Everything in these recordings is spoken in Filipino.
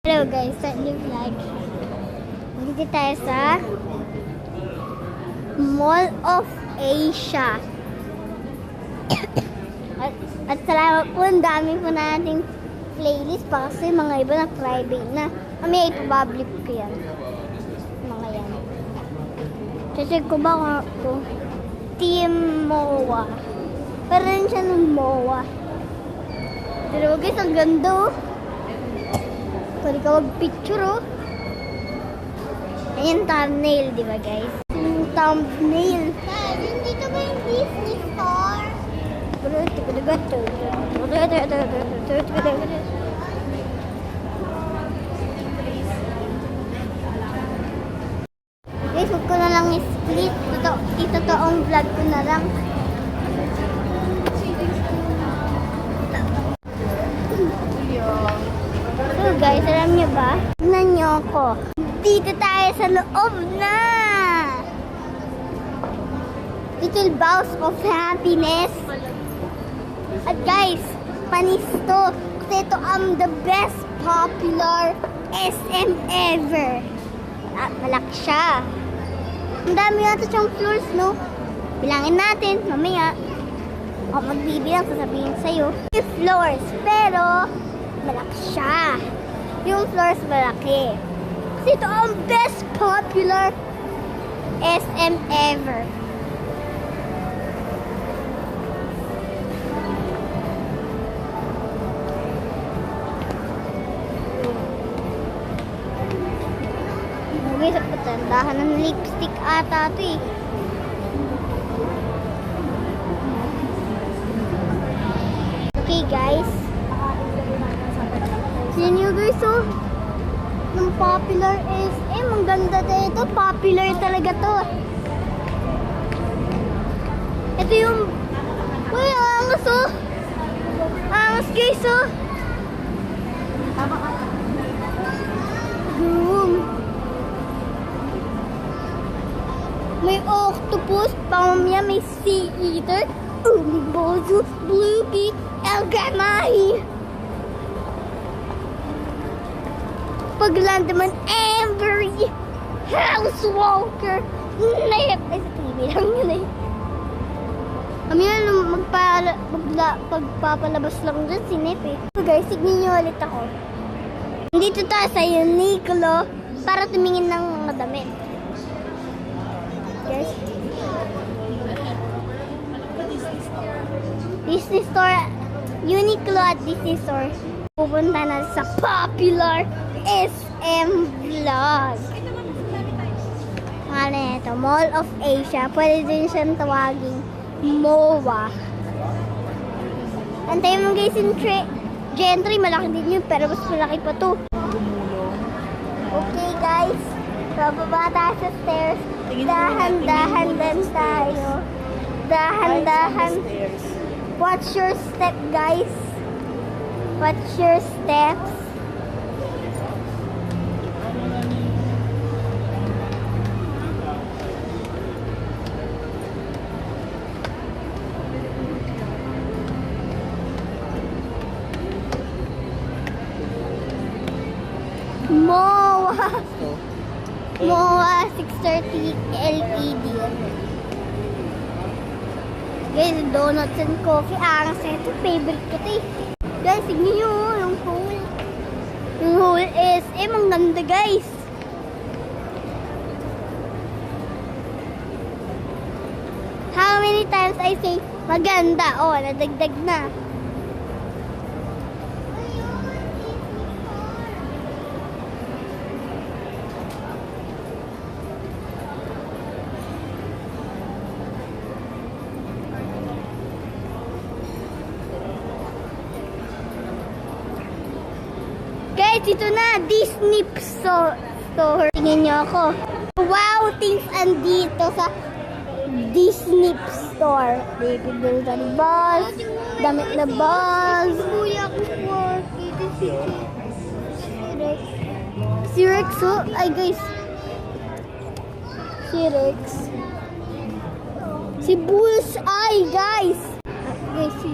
Hello guys, sa new vlog. Dito tayo sa Mall of Asia. at salamat po, ang dami po nating playlist pa kasi mga iba na private na. May ipapublic ko yan. Mga yan. Kasi ko ba kung Team MOA. Pero rin siya ng MOA. Pero guys, ang ganda oh. Pwede ka mag-picture oh. Ayan thumbnail, di ba guys? Yung thumbnail. Dito ba yung Disney Store? Guys, huwag ko na lang i-split. Totoong vlog ko na lang. So guys, alam niyo ba? Tignan niyo ako. Dito tayo sa loob na! Little Bows of Happiness. At guys, panis to. Kasi ito ang the best popular SM ever. At malaki siya. Ang dami natin siyang floors, no? Bilangin natin, mamaya. Ako magbibilang, sasabihin sa'yo. 5 floors, pero malaki siya. Yung floors malaki. Kasi ito ang best popular SM ever. Okay, sa patandahan ng lipstick ata ito eh. Okay guys. Yan yung guys oh. Ng popular SM. Ang ganda dito. Popular talaga to. Ito yung... Uy, angas oh. Angas guys oh. Boom. May octopus. Pamamaya may sea eater. Umibozu. Bluepie. Elgamahi. Pagland naman, Ambery, Housewalker, Nip. Ay, sa TV lang yun eh. Kami na magpapalabas lang dyan si Nip eh. So guys, tignan nyo ulit ako. Nandito tayo sa Uniqlo para tumingin ng mga damit. Guys. Disney Store. Uniqlo at Disney Store. Pupunta na sa popular SM Vlog. Ano ito? Mall of Asia. Pwede din siyang tawaging MOA. Antayin mo guys yung gentry. Malaki din yun. Pero mas malaki pa to. Okay guys. Bababa tayo sa stairs. Dahan-dahan din tayo. Dahan-dahan. Watch your step guys. Watch your steps. MOA 630 LED. Guys, donuts and coffee. Angas na ito. Favorite ko ito eh. Guys, tignan nyo yung hole. Yung hole is, ang ganda guys. How many times I say, maganda. Oh, nadagdag na. Guys, ito na, Disney Store. Tingnan nyo ako. Wow, things andito sa Disney Store. Baby building balls, damit na balls. Kuya ko for si Rex, oh. Ay guys. Si Rex. Si Bullseye, guys. Guys, si...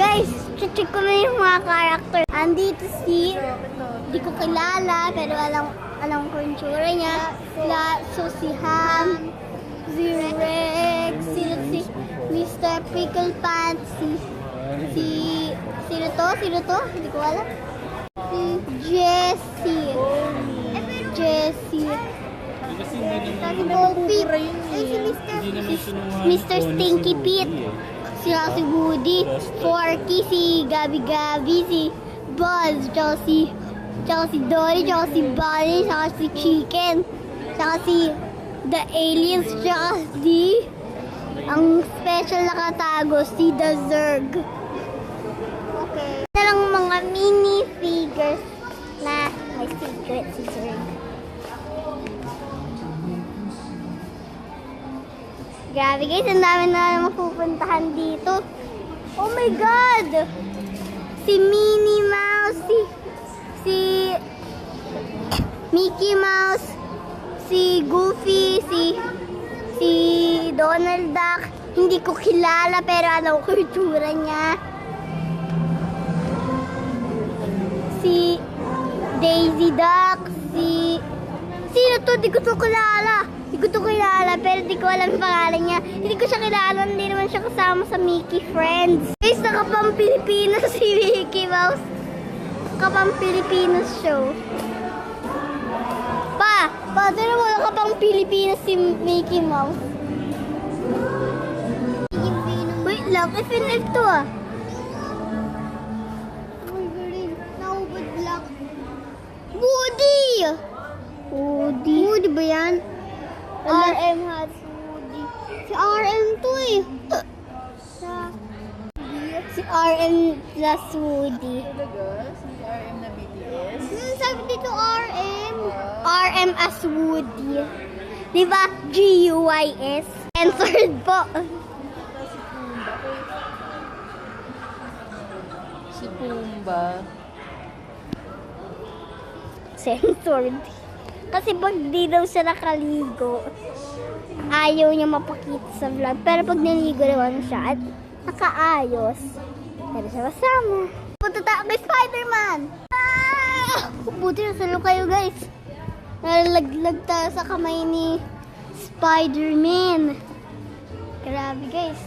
Guys, check ko na yung mga character. Andito si, di ko kilala, pero alam ko yung tsura niya. So si Ham, si Rex, si Mr. Pickle Pants, sino to? Hindi ko alam. Si Jessie. Si Poppy. Ay, si Mr. Stinky Pete. Si Woody. Forky, si Gabi, si Buzz, tsaka si Dolly, tsaka si Bunny, tsaka si Chicken, tsaka si The Aliens, tsaka si ang special na katago, si The Zerg. Okay. Ito lang mga mini figures na may secret si Zerg. Grabe guys, ang dami na mapupuntahan dito. Oh my God! Si Minnie Mouse, si Mickey Mouse, si Goofy, si Donald Duck. Hindi ko kilala pero alam ko yung tsura niya. Si Daisy Duck, sino to? Di ko to kilala. Pero di ko alam yung pangalan niya. Hindi ko siya kilala. Hindi naman siya kasama sa Mickey Friends. Guys, nakapang Pilipinas si Mickey Mouse. Nakapang Pilipinas show. Pa, tira mo nakapang Pilipinas si Mickey Mouse. Wait lang, FNF to ah. Oh my God, nakubad black. Woody ba yan? RM has Woody. Si RM to eh. Si RM plus Woody. Si RM na BTS. Sabi dito RM. RM as Woody. Diba? GUYS. Censored po. Si Pumba. Censored. Kasi pag di daw siya nakaligo, ayaw niya mapakita sa vlog. Pero pag naligo naman siya at nakaayos, pero siya kasama. Punta tayo kay Spider-Man! Ah! Buti na salo kayo guys. Nalaglag tayo sa kamay ni Spider-Man. Grabe guys.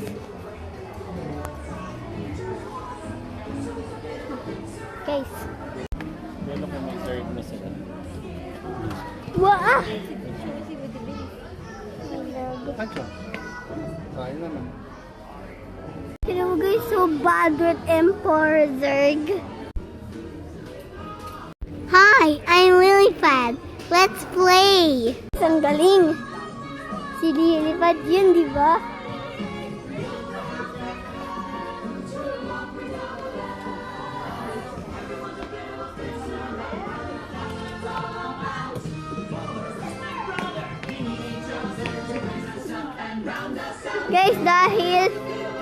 Guys. Lalo kung may third na sila. Wow! Ancho. Kain naman. Hello guys, so Badrat Emperor Zerg. Hi, I'm Lilipad. Let's play! Ang galing! Si Lilipad yun, di ba? Guys, dahil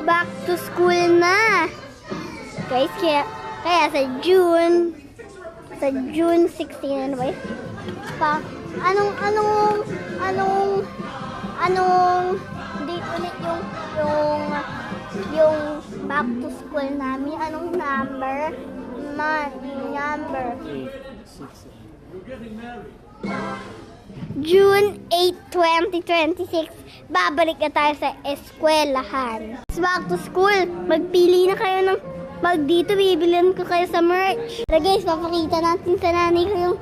back to school na. Guys, kaya sa June 16 ano ba yun? Anong date ulit yung back to school namin? Anong number? Number. 8, 6. June 8, 2026, babalik na tayo sa eskwelahan. Back to school, magpili na kayo ng dito, bibilihan ko kayo sa merch. Pero guys, papakita natin sa nanay ko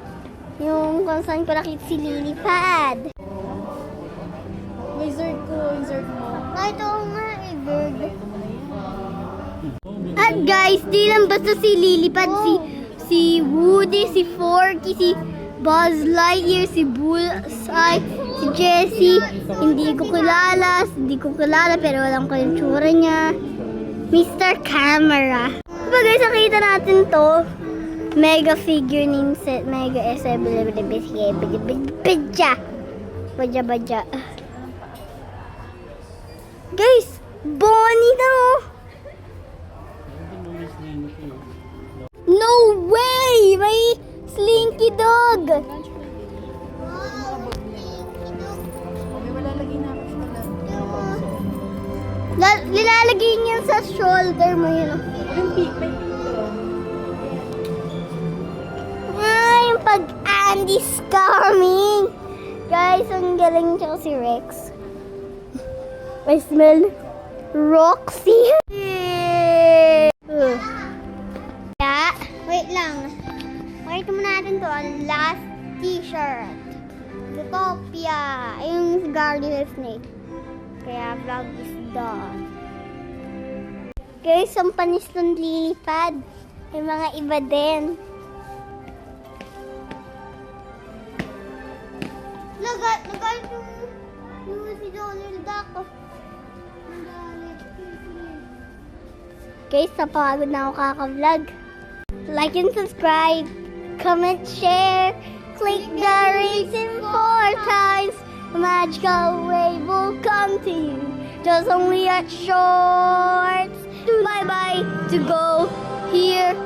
yung kung saan ko nakita si Lilipad. May Zerg ko, yung Zerg mo. Kahit ako nga, Bird. At guys, di lang basta si Lilipad, si Woody, si Forky, si Buzz Lightyear, si Bullseye, si Jessie, hindi ko kilala pero alam ko yung tsura niya. Mr. Camera. Diba guys, nakita natin to. Mega figurine set, Mega SM, Badya. Guys, Bonnie na oh. No way! May Slinky Dog! May malalagay na ako sa Nilalagay niya sa shoulder mo yun. Yung may Andy's coming! Guys, ang galing siya si Rex. I smell Roxy. Yeah, wait lang. Pakita mo natin to. Ang last t-shirt. Zootopia. Yung Guardian Snake. Kaya vlog is done. Guys, ang panis ng lilipad. May mga iba din. Nagalit yung si Donald Duck. Guys, napagod na ako kaka-vlog. Like and subscribe. Comment, share. Click the reason 4 times. A magical wave will come to you. Just only at shorts. Bye-bye to go here.